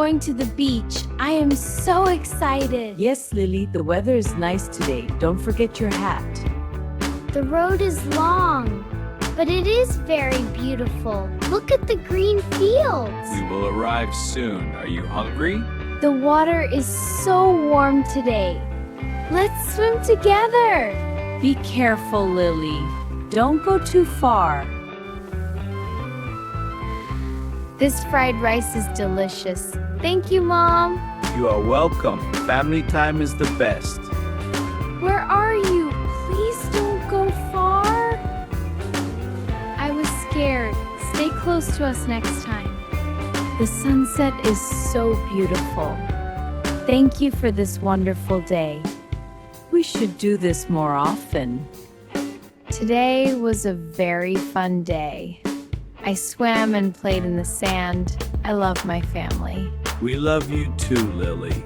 going to the beach. I am so excited. Yes, Lily, the weather is nice today. Don't forget your hat. The road is long, but it is very beautiful. Look at the green fields. We will arrive soon. Are you hungry? The water is so warm today. Let's swim together. Be careful, Lily. Don't go too far. This fried rice is delicious. Thank you, Mom. You are welcome. Family time is the best. Where are you? Please don't go far. I was scared. Stay close to us next time. The sunset is so beautiful. Thank you for this wonderful day. We should do this more often. Today was a very fun day. I swam and played in the sand. I love my family. We love you too, Lily.